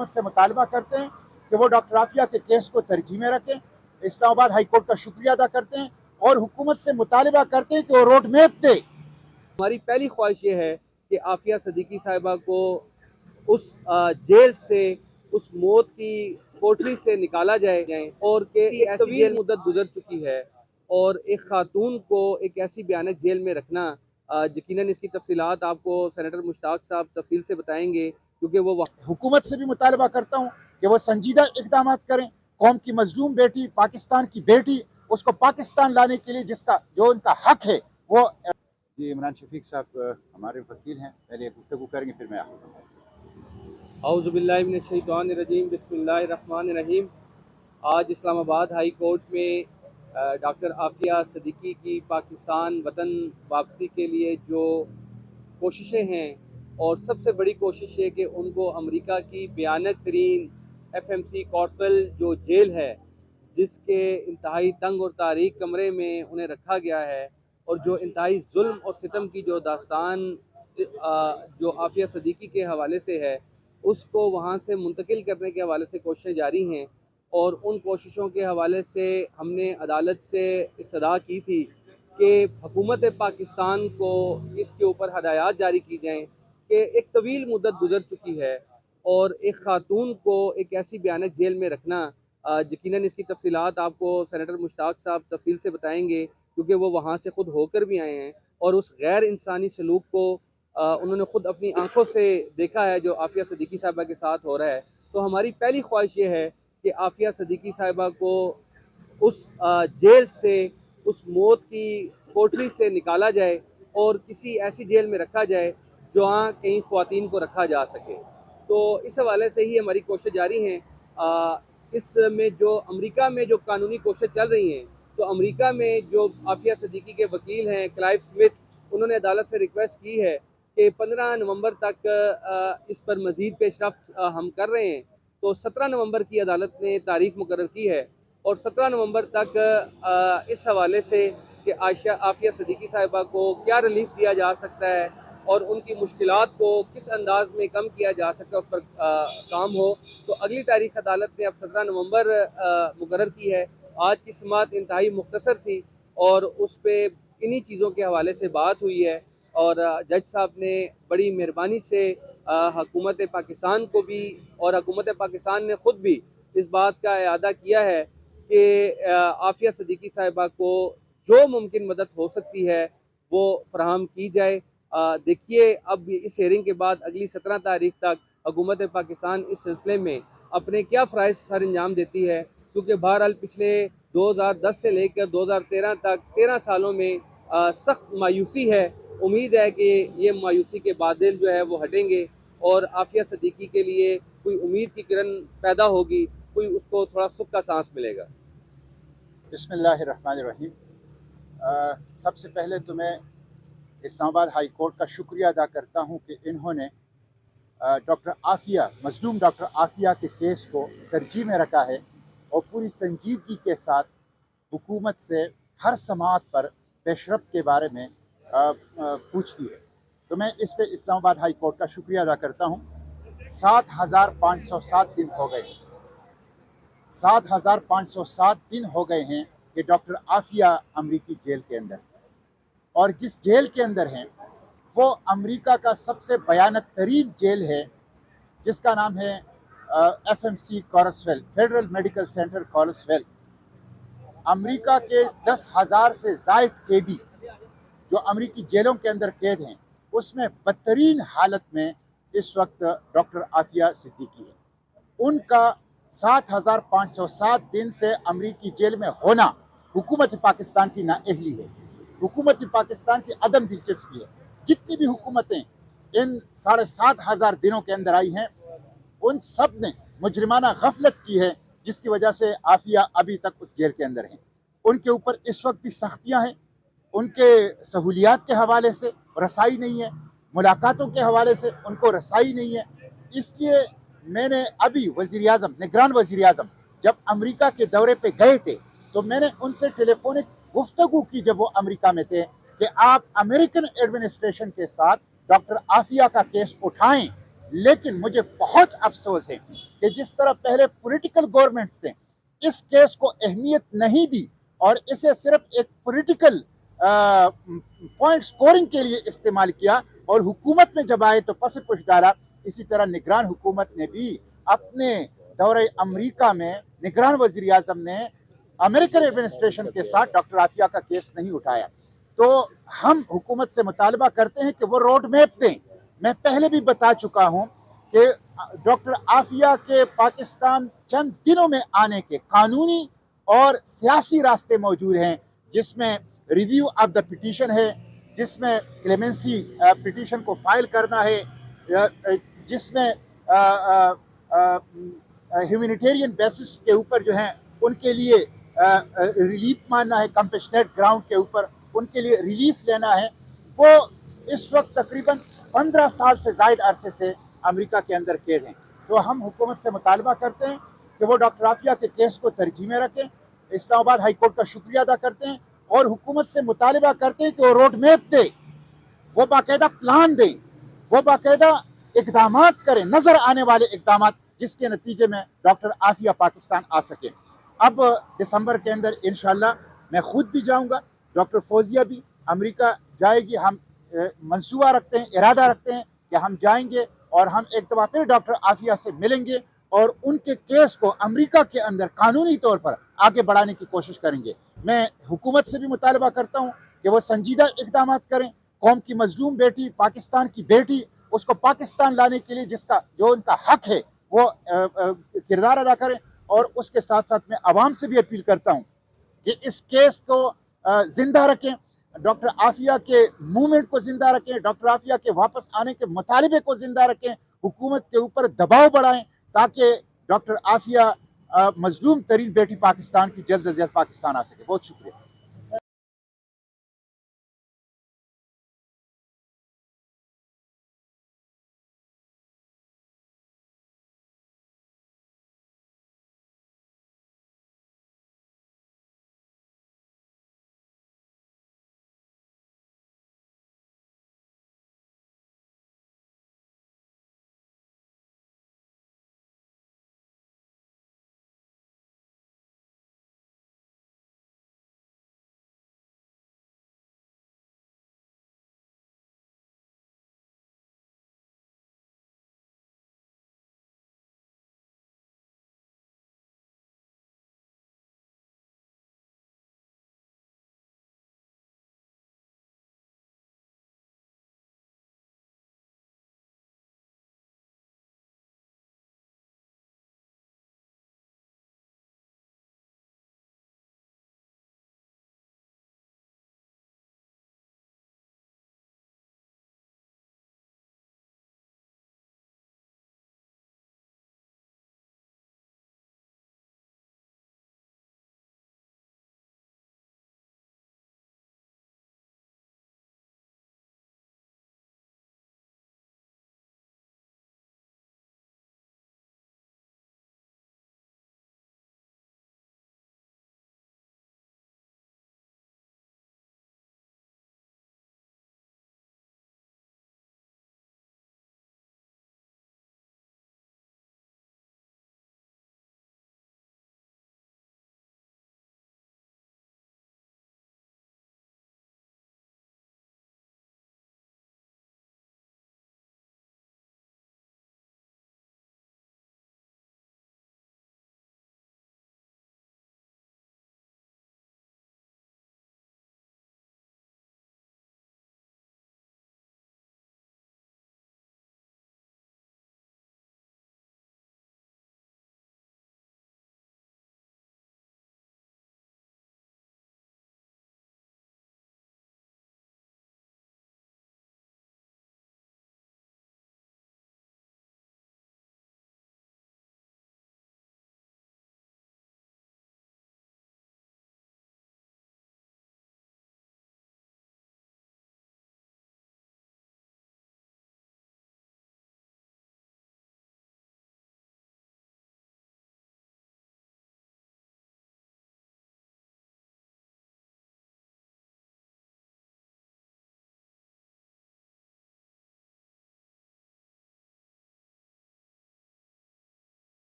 हुकूमत से मुतालबा करते हैं कि वो डॉक्टर आफिया के केस को तरजीह में रखें। इस्लामाबाद हाई कोर्ट का शुक्रिया अदा करते हैं और हुकूमत से मुतालबा करते हैं कि वो रोड मैप दे। हमारी पहली ख्वाहिश ये है कि आफिया सिद्दीकी साहिबा को उस जेल से, उस मौत की कोठरी से निकाला जाए और कि एक तवील मुद्दत गुजर चुकी है और एक खातून को एक ऐसी भयानक जेल में रखना, यकीनन इसकी तफसीलात आपको सेनेटर मुश्ताक साहब तफसील से बताएंगे, क्योंकि वो हुकूमत से भी मुतालबा करता हूँ कि वो संजीदा इकदाम करें। कौम की मजलूम बेटी, पाकिस्तान की बेटी, उसको पाकिस्तान लाने के लिए जो उनका हक है वो। जी, इमरान शफीक साहब हमारे वकील हैं, पहले गुफ्तगू करेंगे फिर मैं आपको। औज़ुबिल्लाहि मिनश्शैतानिर्रजीम, बिस्मिल्लाहिर्रहमानिर्रहीम। आज इस्लामाबाद हाई कोर्ट में डॉक्टर आफिया सिद्दीकी की पाकिस्तान वतन वापसी के लिए जो कोशिशें हैं, और सबसे बड़ी कोशिश है कि उनको अमेरिका की भयानक तरीन FMC कॉर्सवेल जो जेल है, जिसके इंतहाई तंग और तारीक कमरे में उन्हें रखा गया है, और जो इंतहाई जुल्म और सितम की जो दास्तान जो आफिया सिद्दीकी के हवाले से है, उसको वहाँ से मुंतकिल करने के हवाले से कोशिशें जारी हैं। और उन कोशिशों के हवाले से हमने अदालत से इस्तदा की थी कि हुकूमत पाकिस्तान को इसके ऊपर हदायत जारी की जाएँ कि एक तवील मुद्दत गुजर चुकी है और एक खातून को एक ऐसी भयानक जेल में रखना, यकीनन इसकी तफसीलात आपको सेनेटर मुश्ताक साहब तफसील से बताएंगे, क्योंकि वो वहाँ से ख़ुद होकर भी आए हैं और उस गैर इंसानी सलूक को उन्होंने ख़ुद अपनी आंखों से देखा है जो आफिया सिद्दीकी साहिबा के साथ हो रहा है। तो हमारी पहली ख्वाहिश ये है कि आफिया सिद्दीकी साहिबा को उस जेल से, उस मौत की कोठरी से निकाला जाए और किसी ऐसी जेल में रखा जाए जहाँ कहीं ख्वातीन को रखा जा सके। तो इस हवाले से ही हमारी कोशिश जारी हैं। इसमें जो अमेरिका में जो कानूनी कोशिश चल रही हैं, तो अमेरिका में जो आफिया सिद्दीकी के वकील हैं क्लाइव स्मिथ, उन्होंने अदालत से रिक्वेस्ट की है कि 15 नवंबर तक इस पर मज़ीद पेशरफ्त हम कर रहे हैं। तो 17 नवंबर की अदालत ने तारीख मुकर्रर की है और 17 नवंबर तक इस हवाले से कि आफिया सिद्दीकी साहिबा को क्या रिलीफ दिया जा सकता है और उनकी मुश्किलात को किस अंदाज में कम किया जा सकता है, उस पर काम हो। तो अगली तारीख अदालत ने अब 17 नवंबर मुकर्रर की है। आज की समाअत इंतहाई मुख्तसर थी और उस पर इन्हीं चीज़ों के हवाले से बात हुई है और जज साहब ने बड़ी मेहरबानी से हुकूमत पाकिस्तान को भी और हुकूमत पाकिस्तान ने ख़ुद भी इस बात का इरादा किया है कि आफिया सिद्दीकी साहिबा को जो मुमकिन मदद हो सकती है वो फराहम की जाए। देखिए, अब इस हेयरिंग के बाद अगली 17 तारीख तक हुकूमत पाकिस्तान इस सिलसिले में अपने क्या फ़राइज़ सर अंजाम देती है, क्योंकि बहरहाल पिछले 2010 से लेकर 2013 तक 13 सालों में सख्त मायूसी है। उम्मीद है कि ये मायूसी के बादल जो है वो हटेंगे और आफिया सिद्दीकी के लिए कोई उम्मीद की किरण पैदा होगी, कोई उसको थोड़ा सुख का सांस मिलेगा। बिस्मिल्लाहिर्रहमानिर्रहीम। सबसे पहले तो मैं इस्लामाबाद हाई कोर्ट का शुक्रिया अदा करता हूँ कि इन्होंने डॉक्टर आफिया, मजलूम डॉक्टर आफिया के केस को तरजीह में रखा है और पूरी संजीदगी के साथ हुकूमत से हर समाअत पर पेशरफ्त के बारे में पूछती है। तो मैं इस पे इस्लामाबाद हाई कोर्ट का शुक्रिया अदा करता हूँ। 7,507 दिन हो गए, 7,507 दिन हो गए हैं कि डॉक्टर आफिया अमरीकी जेल के अंदर, और जिस जेल के अंदर हैं वो अमेरिका का सबसे भयानक तरीन जेल है, जिसका नाम है FMC Carswell, federal medical centre Carswell. America के 10,000 से ज़ायद कैदी जो अमेरिकी जेलों के अंदर कैद हैं, उसमें बदतरीन हालत में इस वक्त डॉक्टर आफिया सिद्दीकी है। उनका 7,507 दिन से अमेरिकी जेल में होना हुकूमत पाकिस्तान की नाअहली है, हुकूमत पाकिस्तान की अदम दिलचस्पी है। जितनी भी हुकूमतें इन 7,500 दिनों के अंदर आई हैं, उन सब ने मुजरिमाना गफलत की है, जिसकी वजह से आफिया अभी तक उस जेल के अंदर हैं। उनके ऊपर इस वक्त भी सख्तियाँ हैं, उनके सहूलियात के हवाले से रसाई नहीं है, मुलाकातों के हवाले से उनको रसाई नहीं है। इसलिए मैंने अभी वज़ीर-ए-आज़म, निगरान वज़ीर-ए-आज़म जब अमेरिका के दौरे पे गए थे, तो मैंने उनसे टेलीफोनिक गुफ्तगू की जब वो अमेरिका में थे, कि आप अमेरिकन एडमिनिस्ट्रेशन के साथ डॉक्टर आफिया का केस उठाएं لیکن مجھے بہت افسوس ہے کہ جس طرح پہلے پولیٹیکل گورنمنٹس نے اس کیس کو اہمیت نہیں دی اور اسے صرف ایک پولیٹیکل پوائنٹ سکورنگ کے لیے استعمال کیا اور حکومت میں جب آئے تو پس پش ڈالا، اسی طرح نگران حکومت نے بھی اپنے دورہ امریکہ میں نگران وزیر اعظم نے امریکن ایڈمنسٹریشن کے ساتھ ڈاکٹر عافیہ کا کیس نہیں اٹھایا۔ تو ہم حکومت سے مطالبہ کرتے ہیں کہ وہ روڈ میپ دیں۔ میں پہلے بھی بتا چکا ہوں کہ ڈاکٹر عافیہ کے پاکستان چند دنوں میں آنے کے قانونی اور سیاسی راستے موجود ہیں، جس میں ریویو آف دا پٹیشن ہے، جس میں کلیمنسی پٹیشن کو فائل کرنا ہے، جس میں ہیومینیٹیرین بیسس کے اوپر جو ہیں ان کے لیے ریلیف ماننا ہے، کمپیشنیٹ گراؤنڈ کے اوپر ان کے لیے ریلیف لینا ہے۔ وہ اس وقت تقریباً 15 سال سے زائد عرصے سے امریکہ کے اندر قید ہیں۔ تو ہم حکومت سے مطالبہ کرتے ہیں کہ وہ ڈاکٹر عافیہ کے کیس کو ترجیح میں رکھیں۔ اسلام آباد ہائی کورٹ کا شکریہ ادا کرتے ہیں اور حکومت سے مطالبہ کرتے ہیں کہ وہ روڈ میپ دے، وہ باقاعدہ پلان دیں، وہ باقاعدہ اقدامات کریں، نظر آنے والے اقدامات، جس کے نتیجے میں ڈاکٹر عافیہ پاکستان آ سکے۔ اب دسمبر کے اندر انشاءاللہ میں خود بھی جاؤں گا، ڈاکٹر فوزیہ بھی امریکہ جائے گی۔ ہم منصوبہ رکھتے ہیں، ارادہ رکھتے ہیں کہ ہم جائیں گے اور ہم ایک دفعہ پھر ڈاکٹر عافیہ سے ملیں گے اور ان کے کیس کو امریکہ کے اندر قانونی طور پر آگے بڑھانے کی کوشش کریں گے۔ میں حکومت سے بھی مطالبہ کرتا ہوں کہ وہ سنجیدہ اقدامات کریں، قوم کی مظلوم بیٹی، پاکستان کی بیٹی، اس کو پاکستان لانے کے لیے جو ان کا حق ہے وہ کردار ادا کریں، اور اس کے ساتھ ساتھ میں عوام سے بھی اپیل کرتا ہوں کہ اس کیس کو زندہ رکھیں، ڈاکٹر عافیہ کے موومنٹ کو زندہ رکھیں، ڈاکٹر عافیہ کے واپس آنے کے مطالبے کو زندہ رکھیں، حکومت کے اوپر دباؤ بڑھائیں تاکہ ڈاکٹر عافیہ مظلوم ترین بیٹی پاکستان کی جلد از جلد پاکستان آ سکے۔ بہت شکریہ۔